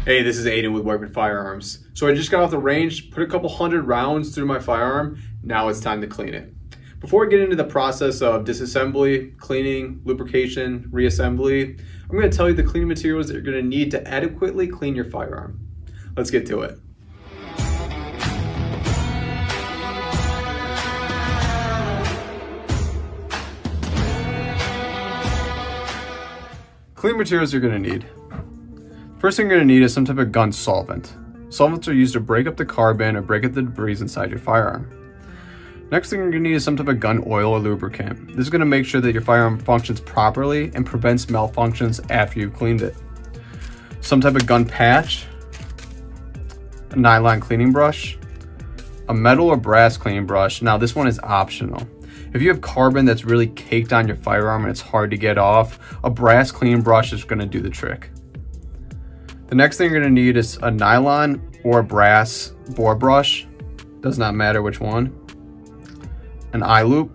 Hey, this is Aiden with Workman Firearms. So I just got off the range, put a couple hundred rounds through my firearm. Now it's time to clean it. Before we get into the process of disassembly, cleaning, lubrication, reassembly, I'm going to tell you the cleaning materials that you're going to need to adequately clean your firearm. Let's get to it. Cleaning materials you're going to need. First thing you're going to need is some type of gun solvent. Solvents are used to break up the carbon or break up the debris inside your firearm. Next thing you're going to need is some type of gun oil or lubricant. This is going to make sure that your firearm functions properly and prevents malfunctions after you've cleaned it. Some type of gun patch, a nylon cleaning brush, a metal or brass cleaning brush. Now this one is optional. If you have carbon that's really caked on your firearm and it's hard to get off, a brass cleaning brush is going to do the trick. The next thing you're going to need is a nylon or a brass bore brush, does not matter which one, an eye loop,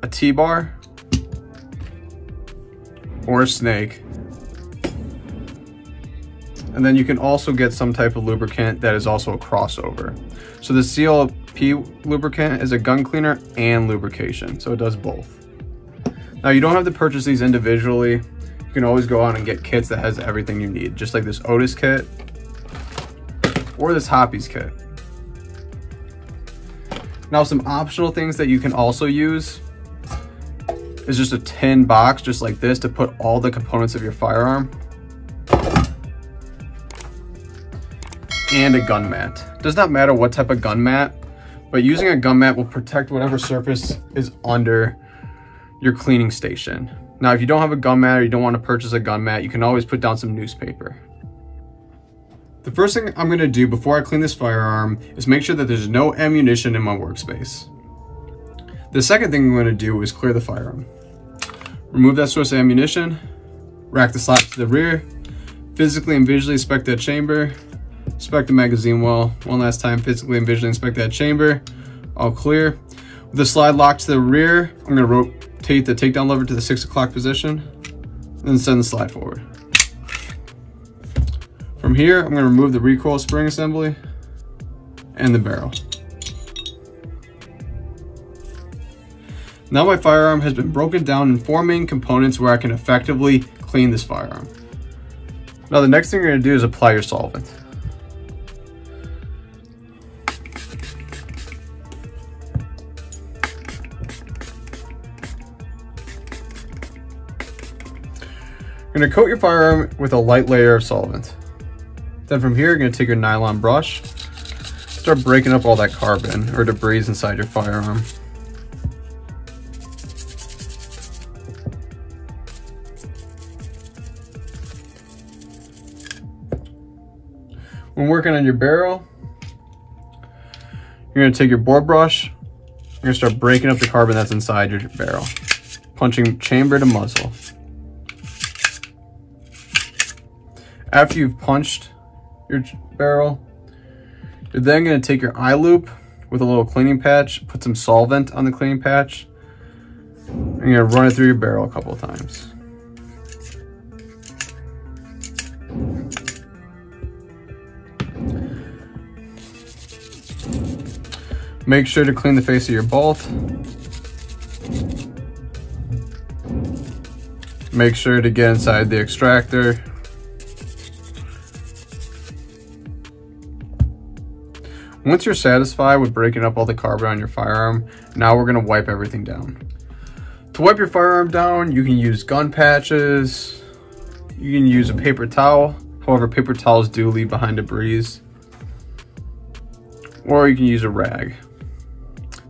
a T-bar, or a snake. And then you can also get some type of lubricant that is also a crossover. So the CLP lubricant is a gun cleaner and lubrication, so it does both. Now you don't have to purchase these individually. You can always go out and get kits that has everything you need, just like this Otis kit or this Hoppies kit. Now some optional things that you can also use is just a tin box just like this to put all the components of your firearm, and a gun mat. Does not matter what type of gun mat, but using a gun mat will protect whatever surface is under your cleaning station. Now, if you don't have a gun mat or you don't want to purchase a gun mat, you can always put down some newspaper. The first thing I'm going to do before I clean this firearm is make sure that there's no ammunition in my workspace. The second thing I'm going to do is clear the firearm. Remove that source of ammunition, rack the slide to the rear, physically and visually inspect that chamber, inspect the magazine well. One last time, physically and visually inspect that chamber. All clear. With the slide locked to the rear, I'm going to rotate the takedown lever to the 6 o'clock position, and then send the slide forward. From here, I'm going to remove the recoil spring assembly and the barrel. Now my firearm has been broken down in 4 main components where I can effectively clean this firearm. Now the next thing you're going to do is apply your solvent. You're going to coat your firearm with a light layer of solvent. Then from here, you're going to take your nylon brush, start breaking up all that carbon or debris inside your firearm. When working on your barrel, you're going to take your bore brush, you're going to start breaking up the carbon that's inside your barrel, punching chamber to muzzle. After you've punched your barrel, you're then going to take your eye loop with a little cleaning patch, put some solvent on the cleaning patch, and you're going to run it through your barrel a couple of times. Make sure to clean the face of your bolt. Make sure to get inside the extractor. Once you're satisfied with breaking up all the carbon on your firearm, now we're going to wipe everything down. To wipe your firearm down, you can use gun patches, you can use a paper towel, however paper towels do leave behind debris, or you can use a rag.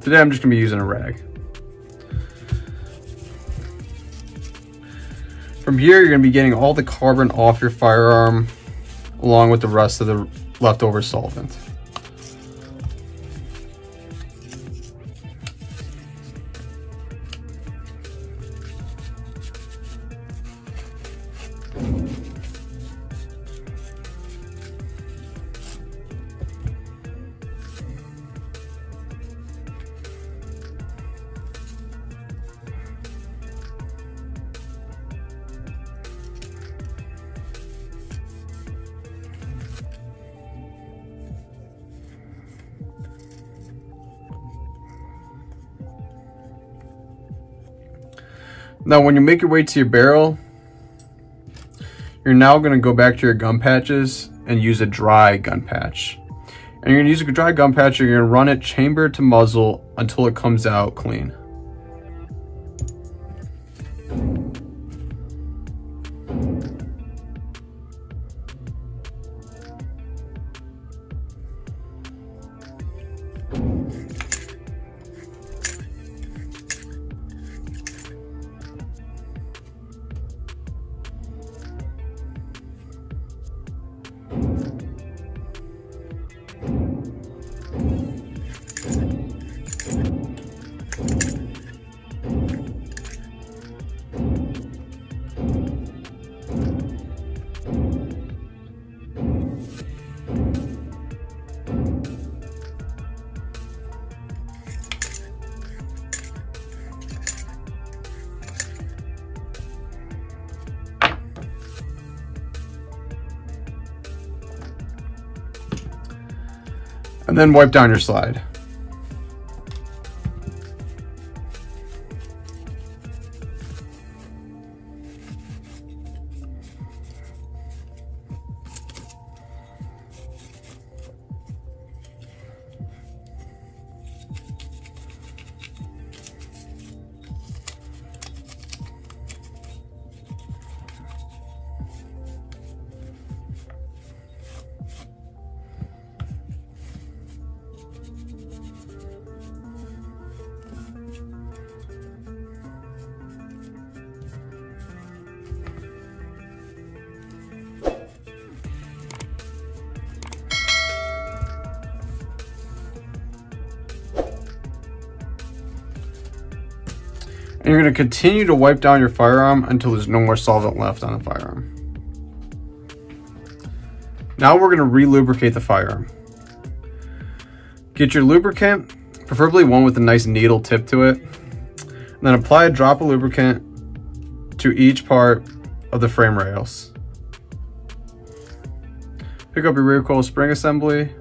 Today I'm just going to be using a rag. From here, you're going to be getting all the carbon off your firearm along with the rest of the leftover solvent. Now, when you make your way to your barrel, you're now going to go back to your gun patches and use a dry gun patch. And you're going to use a dry gun patch, you're going to run it chamber to muzzle until it comes out clean. And then wipe down your slide. And you're going to continue to wipe down your firearm until there's no more solvent left on the firearm. Now we're going to re-lubricate the firearm. Get your lubricant, preferably one with a nice needle tip to it, and then apply a drop of lubricant to each part of the frame rails. Pick up your recoil spring assembly,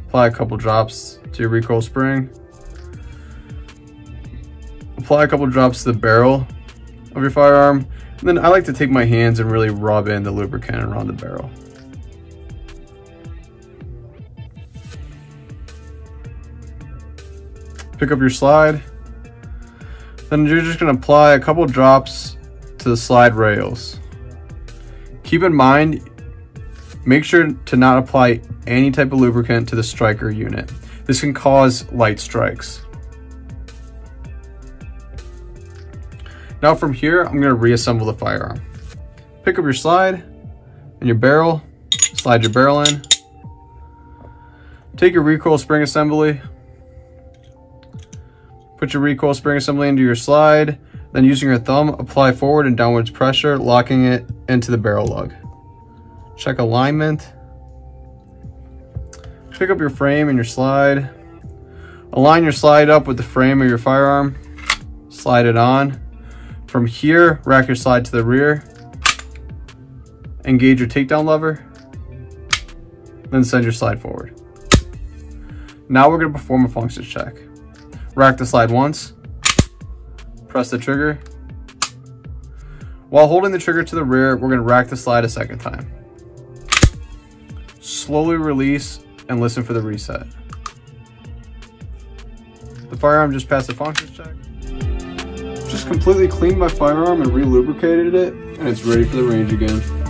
apply a couple drops to your recoil spring. Apply a couple drops to the barrel of your firearm, and then I like to take my hands and really rub in the lubricant around the barrel. Pick up your slide, then you're just going to apply a couple drops to the slide rails. Keep in mind, make sure to not apply any type of lubricant to the striker unit. This can cause light strikes. Now from here, I'm going to reassemble the firearm. Pick up your slide and your barrel, slide your barrel in. Take your recoil spring assembly, put your recoil spring assembly into your slide, then using your thumb, apply forward and downwards pressure, locking it into the barrel lug. Check alignment. Pick up your frame and your slide. Align your slide up with the frame of your firearm. Slide it on. From here, rack your slide to the rear. Engage your takedown lever. Then send your slide forward. Now we're going to perform a functions check. Rack the slide once. Press the trigger. While holding the trigger to the rear, we're going to rack the slide a second time. Slowly release and listen for the reset. The firearm just passed the functions check. Just completely cleaned my firearm and re-lubricated it, and it's ready for the range again.